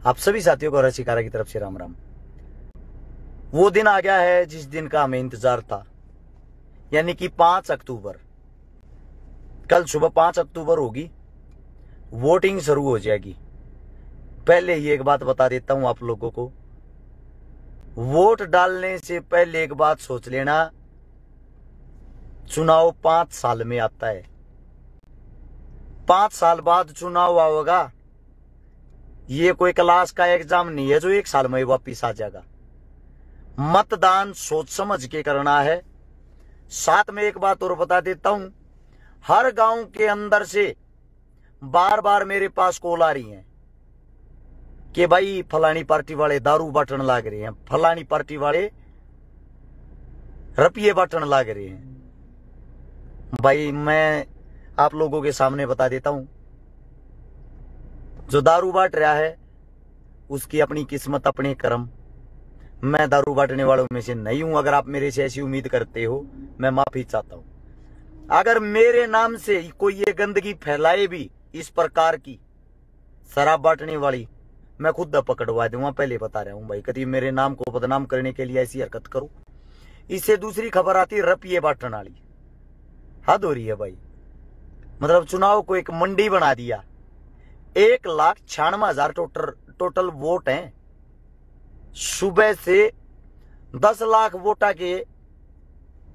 आप सभी साथियों को रसिकारा की तरफ से राम राम। वो दिन आ गया है जिस दिन का हमें इंतजार था, यानी कि 5 अक्टूबर। कल सुबह 5 अक्टूबर होगी, वोटिंग शुरू हो जाएगी। पहले ही एक बात बता देता हूं आप लोगों को, वोट डालने से पहले एक बात सोच लेना, चुनाव 5 साल में आता है। 5 साल बाद चुनाव आओगा। ये कोई क्लास का एग्जाम नहीं है जो 1 साल में वापिस आ जाएगा। मतदान सोच समझ के करना है। साथ में एक बात और बता देता हूं, हर गांव के अंदर से बार बार मेरे पास कॉल आ रही हैं कि भाई फलानी पार्टी वाले दारू बांटने लाग रहे हैं, फलानी पार्टी वाले रुपये बांटने लाग रहे हैं। भाई मैं आप लोगों के सामने बता देता हूं, जो दारू बांट रहा है उसकी अपनी किस्मत, अपने कर्म। मैं दारू बांटने वालों में से नहीं हूं। अगर आप मेरे से ऐसी उम्मीद करते हो, मैं माफी चाहता हूं। अगर मेरे नाम से कोई ये गंदगी फैलाए भी इस प्रकार की शराब बांटने वाली, मैं खुद पकड़वा दूंगा। पहले बता रहा हूं भाई, कभी मेरे नाम को बदनाम करने के लिए ऐसी हरकत करो। इससे दूसरी खबर आती है रुपये बांटने वाली। हद हो रही है भाई। मतलब चुनाव को एक मंडी बना दिया। 1,96,000 टोटल वोट हैं। सुबह से 10 लाख वोटा के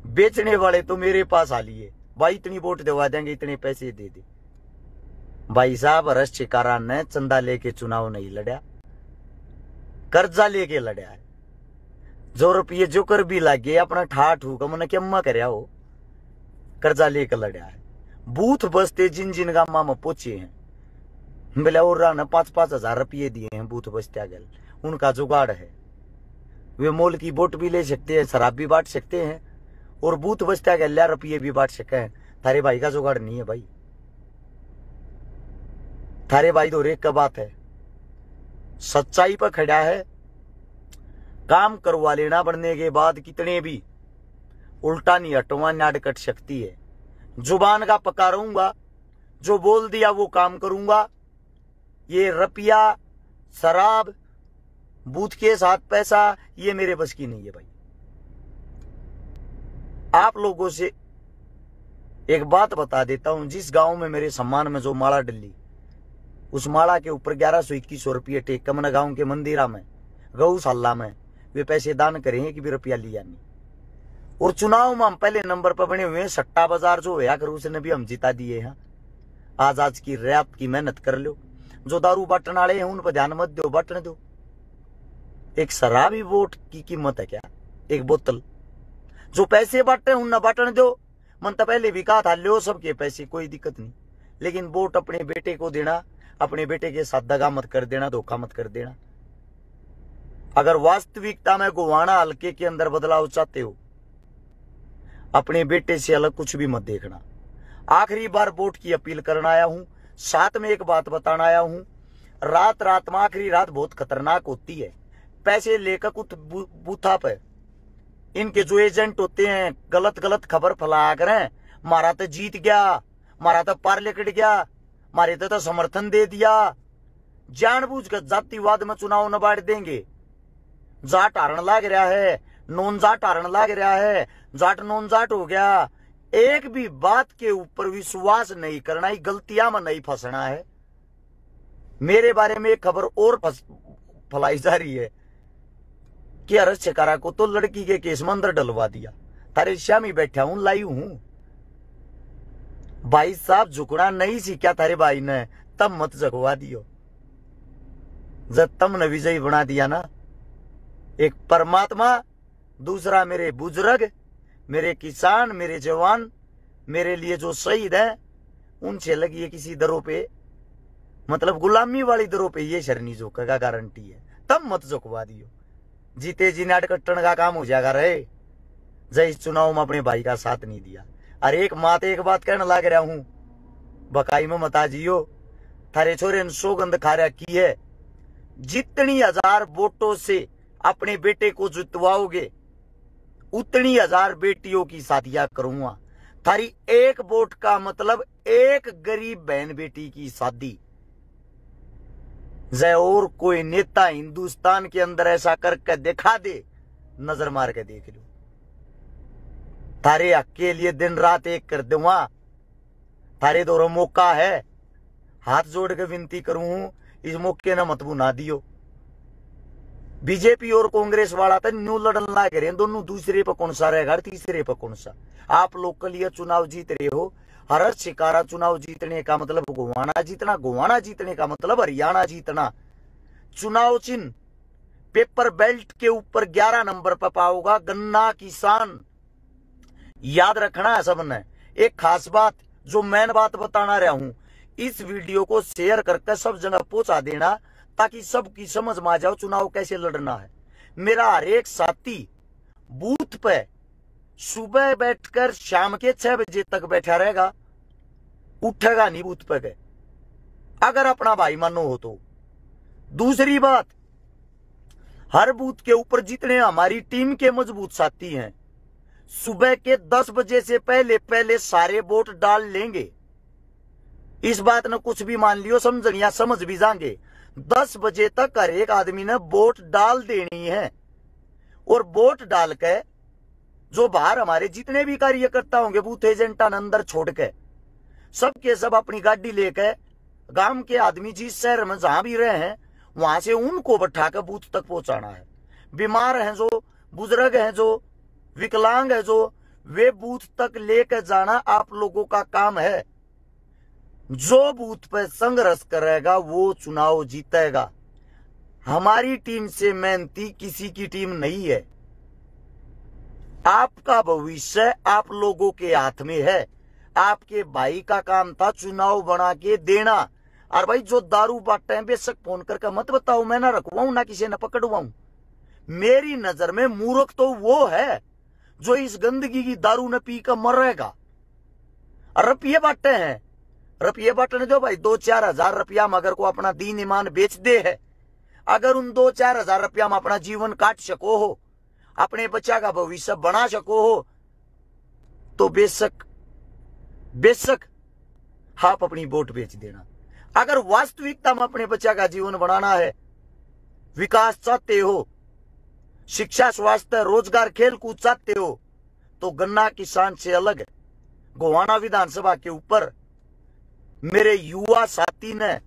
बेचने वाले तो मेरे पास आ लिए, भाई इतनी वोट दिलवा देंगे, इतने पैसे दे दे। भाई साहब, रसिकारा ने चंदा लेके चुनाव नहीं लड़ा, कर्जा लेके लड़ा है। जो रुपये जो कर भी लगे अपना ठाठ हुआ मन क्या करया हो, कर्जा लेके लड़ा है। बूथ बसते जिन जिन गामा में पहुंचे हैं, बोले और ने 5-5 हजार रुपये दिए हैं बूथ बस्त्या गल, उनका जुगाड़ है। वे मोल की वोट भी ले सकते हैं, शराब भी बांट सकते हैं, और बूथ बस्त्या गल रुपये भी बांट सके हैं। थारे भाई का जुगाड़ नहीं है भाई। थारे भाई तो रेक का बात है, सच्चाई पर खड़ा है। काम करवा लेना बनने के बाद कितने भी उल्टा नहीं हटवा, नाड़ कट सकती है। जुबान का पक्का रहूंगा, जो बोल दिया वो काम करूंगा। ये रुपया, शराब, बूथ के साथ पैसा, ये मेरे बस की नहीं है भाई। आप लोगों से एक बात बता देता हूं, जिस गांव में मेरे सम्मान में जो माला डली, उस माला के ऊपर 1121 रुपये टेक कमन गांव के मंदिरा में, गौशाला में वे पैसे दान करेंगे कि भी रुपया लिया नहीं। और चुनाव में हम पहले नंबर पर बने हुए हैं। सट्टा बाजार जो है कर उसने भी हम जिता दिए हैं। आज की रात की मेहनत कर लो। जो दारू बांटने वाले हैं उन पर ध्यान मत दो, बांटने दो। एक शराबी वोट की कीमत है क्या? एक बोतल। जो पैसे बांटे उन बांटने दो। मन तो पहले भी कहा था, लो सबके पैसे, कोई दिक्कत नहीं, लेकिन वोट अपने बेटे को देना, अपने बेटे के साथ दगा मत कर देना, धोखा मत कर देना। अगर वास्तविकता में गोवाना हल्के के अंदर बदलाव चाहते हो, अपने बेटे से अलग कुछ भी मत देखना। आखिरी बार वोट की अपील करना आया हूं। साथ में एक बात बताना आया हूं, रात में आखिरी रात बहुत खतरनाक होती है। पैसे लेकर कुछ बूथा पे इनके जो एजेंट होते हैं गलत खबर फैला कर, मारा तो जीत गया, मारा तो पार लेकट गया, मारे तो समर्थन दे दिया। जानबूझकर जातिवाद में चुनाव न बांट देंगे। जाट हारण लाग रहा है, नॉन जाट हारण लाग रहा है, जाट नॉन जाट हो गया। एक भी बात के ऊपर विश्वास नहीं करना, ही गलतियां में नहीं फंसना है। मेरे बारे में एक खबर और फैलाई जा रही है कि रसिकारा को तो लड़की के केस में अंदर डलवा दिया। तारे श्यामी बैठा हूं, लाई हूं। भाई साहब, झुकना नहीं सीखा थारे भाई ने, तब मत जगवा दियो। जब तुमने विजयी बना दिया ना, एक परमात्मा, दूसरा मेरे बुजुर्ग, मेरे किसान, मेरे जवान, मेरे लिए जो शहीद है, उनसे लगी है किसी दरों पे, मतलब गुलामी वाली दरों पे ये शरनी झुकेगा, गारंटी है। तब मत झुकवा दियो। जीते जी नाट कट्टन का काम हो जाएगा रहे। जय इस चुनाव में अपने भाई का साथ नहीं दिया। अरे एक बात कहने लग रहा हूं, बकाई में मता जियो। थारे छोरे सौगंध खा रहा की है, जितनी 1000 वोटों से अपने बेटे को जितवाओगे, उतनी 1000 बेटियों की शादियां करूंगा। थारी एक वोट का मतलब एक गरीब बहन बेटी की शादी। जय और कोई नेता हिंदुस्तान के अंदर ऐसा करके दिखा दे, नजर मार के देख लो। थारे हक के लिए दिन रात एक कर दूंगा। थारे दोनों मौका है, हाथ जोड़ के विनती करूं, इस मौके न मत बुना दियो। बीजेपी और कांग्रेस वाला तो न्यू लड़न लाग रहे हैं, दोनों दूसरे पर कौन सा रहेगा, तीसरे पर कौन सा। आप लोग के लिए चुनाव जीत रहे हो। हर शिकारा चुनाव जीतने का मतलब गोवाना जीतना, गोवाना जीतने का मतलब हरियाणा जीतना। चुनाव चिन्ह पेपर बेल्ट के ऊपर 11 नंबर पर पाओगा, गन्ना किसान। याद रखना है सबने। एक खास बात, जो मेन बात बताना रहा हूं, इस वीडियो को शेयर करके सब जगह पहुंचा देना, ताकि सबकी समझ में आ जाओ चुनाव कैसे लड़ना है। मेरा हर एक साथी बूथ पे सुबह बैठकर शाम के 6 बजे तक बैठा रहेगा, उठेगा नहीं बूथ पे गए, अगर अपना भाई मानो हो तो। दूसरी बात, हर बूथ के ऊपर जितने हमारी टीम के मजबूत साथी हैं, सुबह के 10 बजे से पहले पहले सारे वोट डाल लेंगे। इस बात ने कुछ भी मान लियो, समझनिया समझ भी जाएंगे। 10 बजे तक हर एक आदमी ने वोट डाल देनी है। और वोट डाल के जो बाहर हमारे जितने भी कार्यकर्ता होंगे, बूथ एजेंटा अंदर छोड़ के, सब के सब अपनी गाड़ी लेके गांव के आदमी जिस शहर में जहां भी रहे हैं, वहां से उनको बैठा कर बूथ तक पहुंचाना है। बीमार हैं जो, बुजुर्ग हैं जो, विकलांग है जो, वे बूथ तक लेकर जाना आप लोगों का काम है। जो बूथ पे संघर्ष करेगा वो चुनाव जीतेगा। हमारी टीम से मेहनती किसी की टीम नहीं है। आपका भविष्य आप लोगों के हाथ में है। आपके भाई का काम था चुनाव बना के देना। और भाई जो दारू बांटते हैं, बेशक फोन करके मत बताओ, मैं ना रखवाऊं ना किसी ने पकड़वाऊं। मेरी नजर में मूर्ख तो वो है जो इस गंदगी की दारू न पी कर मरेगा। रुपये बांटते हैं, रुपये बांटने दो भाई। 2-4 हजार रुपया में अगर को अपना दीन ईमान बेच दे है, अगर उन 2-4 हजार रुपया में अपना जीवन काट सको हो, अपने बच्चा का भविष्य बना सको हो, तो बेशक बेशक आप अपनी वोट बेच देना। अगर वास्तविकता में अपने बच्चा का जीवन बनाना है, विकास चाहते हो, शिक्षा, स्वास्थ्य, रोजगार, खेल कूद चाहते हो, तो गन्ना किसान से अलग गोवाना विधानसभा के ऊपर मेरे युवा साथी ने,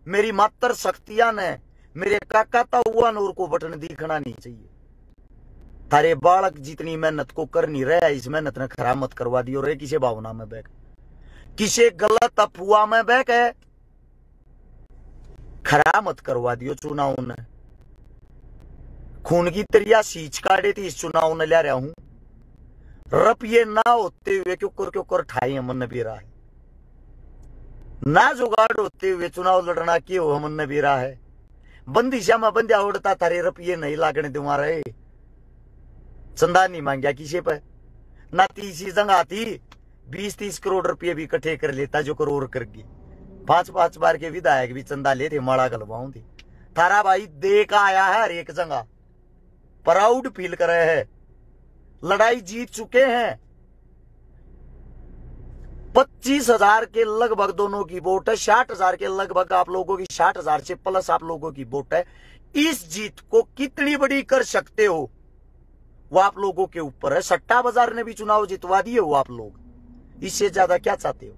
मेरी मातर शक्तियां ने, मेरे काका ताऊआ नूर को बटन दिखना नहीं चाहिए। थारे बालक जितनी मेहनत को कर नहीं रहा, इस मेहनत ने खराब मत करवा दी। और किसी भावना में बैठ, किसी गलत अफवाह में बैठ है, खराब मत करवा दियो। चुनाव ने खून की तरिया सींच काटे थी, इस चुनाव ने ले रहा हूं। रुपये ना होते हुए क्यों कर ठाई हमन भी रहा है, ना जुगाड़ होते हुए चुनाव लड़ना क्यों हमन भी रहा है। बंदिशा में बंदिया उड़ता, थारे रुपये नहीं लागने दूंगा रहे। चंदा नहीं मांगया किसी पे, ना तीसरी जंग आती 20-30 करोड़ रुपये भी इकट्ठे कर लेता जो करोड़ कर गई। 5-5 बार के विधायक भी चंदा लेते, माड़ा गलवाऊं थी। थारा भाई दे का आया है हर एक जगह, प्राउड फील कर रहे हैं, लड़ाई जीत चुके हैं। 25,000 के लगभग दोनों की वोट है, 60,000 के लगभग आप लोगों की, 60,000 से प्लस आप लोगों की वोट है। इस जीत को कितनी बड़ी कर सकते हो वो आप लोगों के ऊपर है। सट्टा बाजार ने भी चुनाव जितवा दिए हो आप लोग, इससे ज्यादा क्या चाहते हो।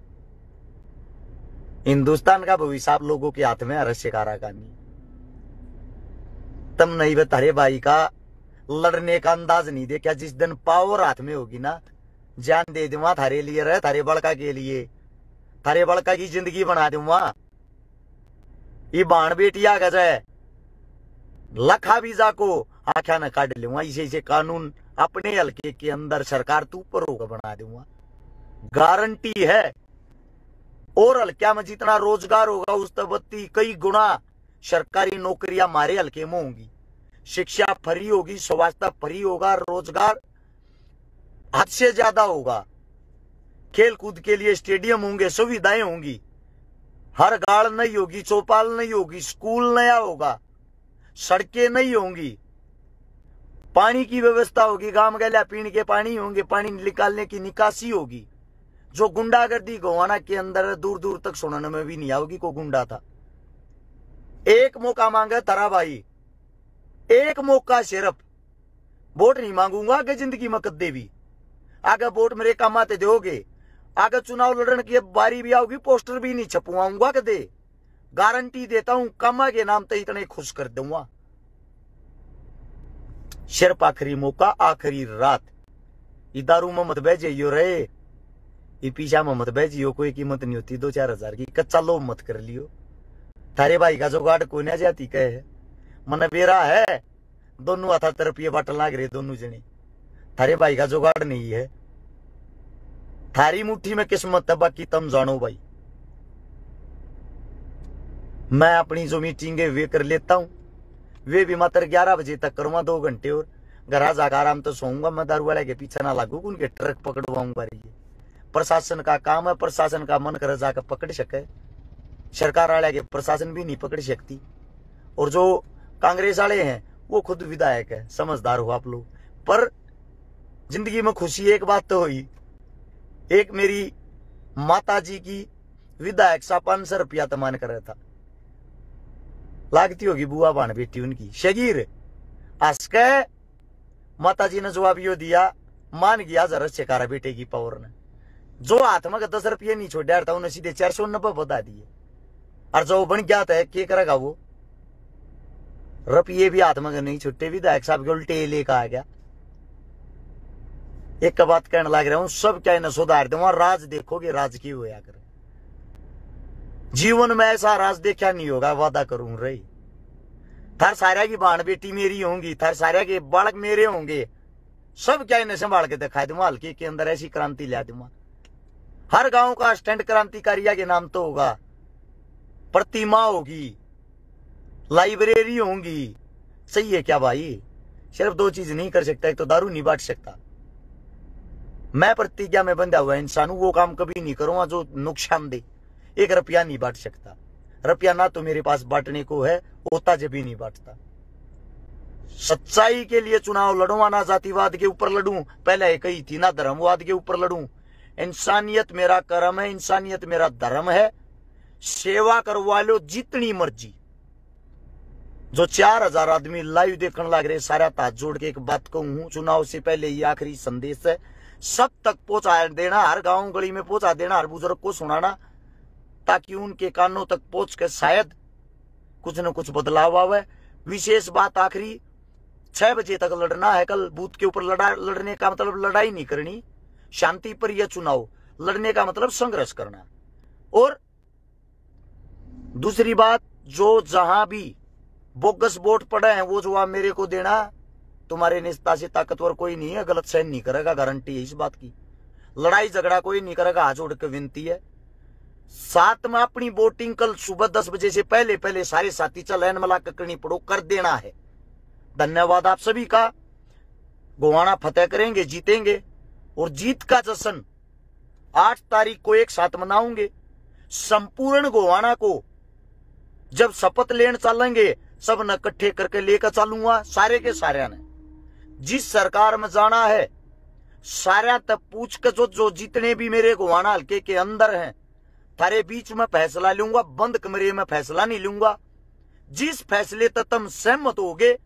हिंदुस्तान का भविष्य आप लोगों के हाथ में, अरस्यकारा का नहीं। तुम नहीं बता भाई का लड़ने का अंदाज नहीं देखा। जिस दिन पावर हाथ में होगी ना, जान दे दूंगा थारे लिए रहे, थारे बड़का के लिए, थारे बड़का की जिंदगी बना दूंगा। ये बाण बेटिया गजाए लखा बीजा को आख्या न काट लूंगा। इसे कानून अपने हल्के के अंदर सरकार तू पर होगा बना दूंगा, गारंटी है। और हल्का में जितना रोजगार होगा उस तबत्ती कई गुना सरकारी नौकरियां हमारे हल्के में होंगी। शिक्षा फ्री होगी, स्वास्थ्य फ्री होगा, रोजगार हद से ज्यादा होगा, खेल कूद के लिए स्टेडियम होंगे, सुविधाएं होंगी। हर गाड़ नहीं होगी, चौपाल नहीं होगी, स्कूल नया होगा, सड़कें नहीं होंगी, पानी की व्यवस्था होगी, गांव गैला पीने के पानी होंगे, पानी निकालने की निकासी होगी। जो गुंडागर्दी गोवाना के अंदर दूर दूर तक सुनने में भी नहीं आओगी को गुंडा था। एक मौका मांगे तारा भाई, एक मौका सिर्फ। वोट नहीं मांगूंगा आगे जिंदगी में कदे भी। आगे वोट मेरे काम आते दोगे, आगे चुनाव लड़ने की बारी भी आओगी, पोस्टर भी नहीं छपवाऊंगा कदे। गारंटी देता हूं, कामा के नाम तो इतने खुश कर दूंगा। सिर्फ आखिरी मौका, आखिरी रात। दारू में मत बेजियो रे, ये पीछा में मत बेजियो, कोई कीमत नहीं होती 2-4 हजार की। कच्चा लोभ मत कर लियो। थारे भाई का जुगाड़ कोई ना जाती कहे, मन बेरा है, दोनों हाथा तरफ ये बाटल लाग रहे दोनों जने। थारे भाई का जुगाड़ नहीं है, थारी मुट्ठी में किस्मत है, बाकी तुम जानो भाई। मैं अपनी जो मीटिंगे वे कर लेता हूं, वे भी मात्र 11 बजे तक करूंगा, 2 घंटे और घर जाकर आराम तो सोऊंगा। मैं दारू वाले के पीछे ना लागू, उनके ट्रक पकड़वाऊंगा। ये प्रशासन का काम है, प्रशासन का मन कर जाकर पकड़ सके, सरकार वाले के प्रशासन भी नहीं पकड़ सकती। और जो कांग्रेस वाले हैं वो खुद विधायक है, समझदार हो आप लोग। पर जिंदगी में खुशी एक बात तो हुई, एक मेरी माता जी की विधायक सा 500 रुपया तमान कर रहा था, लागती होगी बुआ बाण बेटी उनकी शगीर। हंस के माता जी ने जवाब यो दिया, मान गया जरा शेकारा बेटे की पावर ने। जो हाथ में 10 रुपये नहीं छोड़ा था उन्हें सीधे 490 बता दिए। और जो बन गया था क्या करेगा वो, रुपये भी हाथ में नहीं छुट्टे, विधायक साहब के उल्टे लेकर आ गया। एक बात कहने लग रहा हूं, सब क्या इन्हें सुधार दूंगा। राज देखोगे, राज की होया कर। जीवन में ऐसा राज देखा नहीं होगा, वादा करूं रही। थार सारा की बाण बेटी मेरी होंगी, थार सारा के बालक मेरे होंगे, सब क्या इन्हें संभाल के दिखा दूंगा। हल्के के अंदर ऐसी क्रांति ला दूंगा। हर गांव का स्टैंड क्रांतिकारिया के नाम तो होगा, प्रतिमा होगी, लाइब्रेरी होंगी। सही है क्या भाई? सिर्फ 2 चीज नहीं कर सकता, एक तो दारू नहीं बांट सकता। मैं प्रतिज्ञा में बंधा हुआ इंसान हूं, वो काम कभी नहीं करूंगा जो नुकसान दे। 1 रुपया नहीं बांट सकता, रुपया ना तो मेरे पास बांटने को है, होता जब भी नहीं बांटता। सच्चाई के लिए चुनाव लड़ूंगा, ना जातिवाद के ऊपर लड़ूं, पहले एक ही थी, ना धर्मवाद के ऊपर लड़ूं। इंसानियत मेरा कर्म है, इंसानियत मेरा धर्म है। सेवा करवा लो जितनी मर्जी। जो 4000 आदमी लाइव देखने लग रहे, सारा हाथ जोड़ के एक बात कहूं, चुनाव से पहले ये आखिरी संदेश है, सब तक पहुंचा देना, हर गांव गली में पहुंचा देना, हर बुजुर्ग को सुनाना, ताकि उनके कानों तक पहुंच के शायद कुछ न कुछ बदलाव आवे। विशेष बात आखिरी, 6 बजे तक लड़ना है कल। बूथ के ऊपर लड़ने का मतलब लड़ाई नहीं करनी, शांति पर यह चुनाव लड़ने का मतलब संघर्ष करना। और दूसरी बात, जो जहां भी बोगस वोट पड़े हैं वो जवाब मेरे को देना। तुम्हारे नेता से ताकतवर कोई नहीं है, गलत सहन नहीं करेगा, गारंटी है इस बात की। लड़ाई झगड़ा कोई नहीं करेगा, हाथ जोड़ के विनती है। साथ में अपनी वोटिंग कल सुबह 10 बजे से पहले सारे साथी चलान मला करनी पड़ो, कर देना है। धन्यवाद आप सभी का। गोवाना फतेह करेंगे, जीतेंगे, और जीत का जश्न 8 तारीख को एक साथ मनाऊंगे। संपूर्ण गोवाना को जब शपथ लेने चलेंगे, सब न इकट्ठे करके लेकर चलूंगा, सारे के सारे ने। जिस सरकार में जाना है सारा तब पूछ के जो जितने भी मेरे गोवाना हल्के के अंदर हैं, थारे बीच में फैसला लूंगा, बंद कमरे में फैसला नहीं लूंगा। जिस फैसले तक तुम सहमत होगे